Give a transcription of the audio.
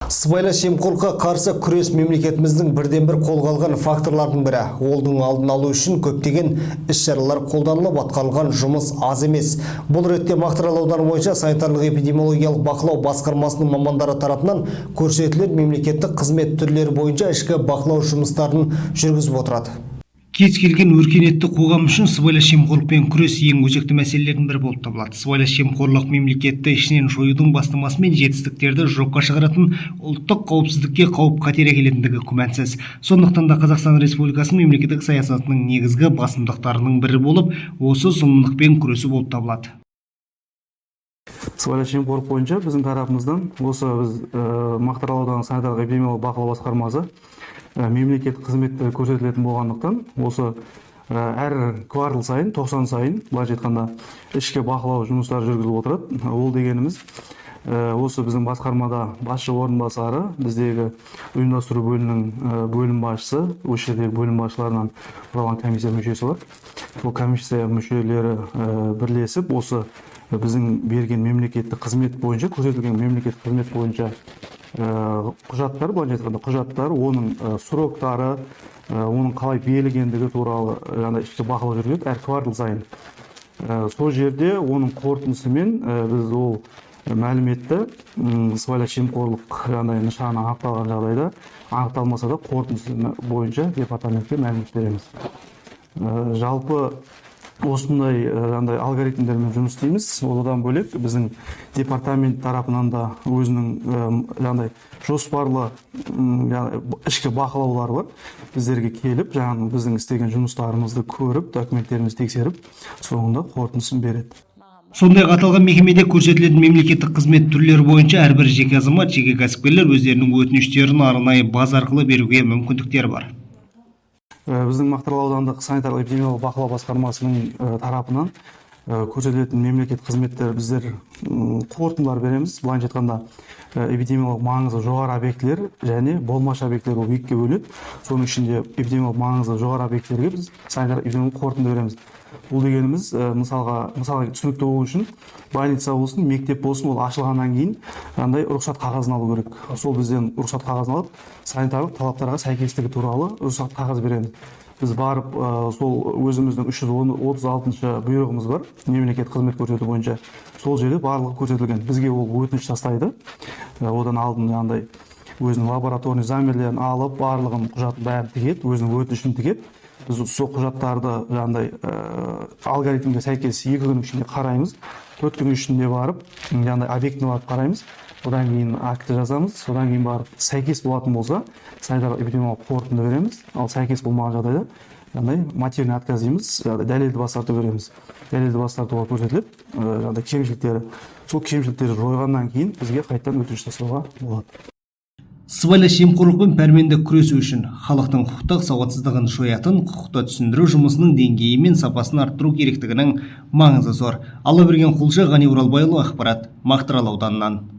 Сыбайлас жемқорлыққа қарсы күрес мемлекетіміздің бірден-бір қолға алған факторлардың бірі. Олдың алдын алу үшін көптеген іс-шаралар қолданылып, атқарылған жұмыс аз емес. Бұл ретте Мақтаарал ауданы бойынша санитарлық эпидемиологиялық бақылау басқармасының мамандары тарапынан көрсетілетін мемлекеттік қызмет түрлері бойынша ішкі бақылау жұмыстарын жүргізіп отырады. Кез келген өркениетті қоғам үшін сыбайлас жемқорлықпен күрес ең өзекті мәселелердің бірі болып табылады. Сыбайлас жемқорлық мемлекетті ішінен жоюдың бастамасымен жетістіктерді жоққа шығаратын, ұлттық қауіпсіздікке қауіп-қатер әкелетіндігі күмәнсіз. Сондықтан да Қазақстан Республикасының мемлекеттік саясатының негізгі басымдықтарының бірі болып, осы зұлымдықпен күресу болып табылады. Сыбайлас жемқорлық бойынша біздің тарапымыздан осы біз Мақтаарал ауданы санитарлық эпидемиологиялық бақылау басқармасы мемлекеттік қызметтер көрсетілетін болғандықтан, осы әр квартал сайын, 90 сайын, былайша айтқанда, ішкі бақылау жұмыстары жүргізіліп отырады. Ол дегеніміз, осы біздің басқармада басшы орынбасары, біздегі ұйымдастыру бөлімінің бөлім басшысы, осы жердегі бөлім басшыларынан құралған комиссия мүшесі бар. Бұл комиссия мүшелері бірлесіп, осы біздің берген мемлекеттік қызмет бойынша, көрсетілген мемлекеттік қызмет бойынша құжаттар, былайша айтқанда құжаттар, оның сроктары, оның қалай берілгендігі туралы ішкі бақылау жүргізеді әр квартал сайын. Сол жерде оның қорытындысымен біз ол мәліметті сыбайлас жемқорлық нышаны анықталған жағдайда, анықталмаса да қорытындысы бойынша департаментке мәлімет береміз. Жалпы осындай алгоритмдермен жұмыс істейміз. Одан бөлек біздің департамент тарапынан да өзінің жоспарлы ішкі бақылаулары бар. Біздерге келіп, біздің істеген жұмыстарымызды көріп, документтерімізді тексеріп, соңында қорытындысын береді. Сондай-ақ аталған мекемеде көрсетілетін мемлекеттік қызмет түрлері бойынша әрбір жеке азамат, жеке кәсіпкерлер өздерінің өтініштерін арнайы база арқылы беруге мүмкіндіктері бар. Біздің Мақтаарал аудандық санитарлық эпидемиологиялық бақылау басқармасының тарапынан көрсетілетін мемлекеттік қызметтер біздер қорытындылар береміз. Былайша айтқанда, эпидемиологиялық маңызы жоғары объектілер және болмашы объектілер болып екіге бөлінеді. Соның ішінде эпидемиологиялық маңызы жоғары объектілерге біз санитарлық эпидемиологиялық қорытынды береміз. Бұл дегеніміз, мысалға түсінікті болу үшін, больница болсын, мектеп болсын, ол ашылғаннан кейін рұқсат қағазын алу керек. Сол бізден рұқсат қағазын алып, санитарлық талаптарға сәйкестігі туралы рұқсат қағаз береміз. Біз барып, сол өзіміздің 336-шы бұйрығымыз бар, мемлекеттік қызмет көрсету бойынша. Сол жерде барлығы көрсетілген. Бізге ол өтініш тастайды. Одан алдын өзінің лабораторный замерлерін алып, барлығын құжатын бәрін тігеді, өзінің өтінішін тігеді. Біз сол құжаттарды алгоритмге сәйкес 2 күн ішінде қараймыз. 4 күн ішінде барып, объектіні барып қараймыз. Одан кейін акті жазамыз. Одан кейін барып сәйкес болатын болса, санитарлық эпидемиологиялық қорытынды береміз. Ал сәйкес болмаған жағдайда материальный отказ дейміз, дәлелді бас тарту береміз. Дәлелді бас тартуға көрсетіліп, кемшіліктері, сол кемшіліктерді жойғаннан кейін бізге қайтадан өтініш тастауға болады. Сыбайлас жемқорлықпен пәрменді күресу үшін халықтың құқықтық сауатсыздығын жоятын құқықты түсіндіру жұмысының деңгейі мен сапасын арттыру керектігінің маңызы зор. Алла берген құлшы Ғани Оралбайұлы, ақпарат Мақтаарал ауданынан.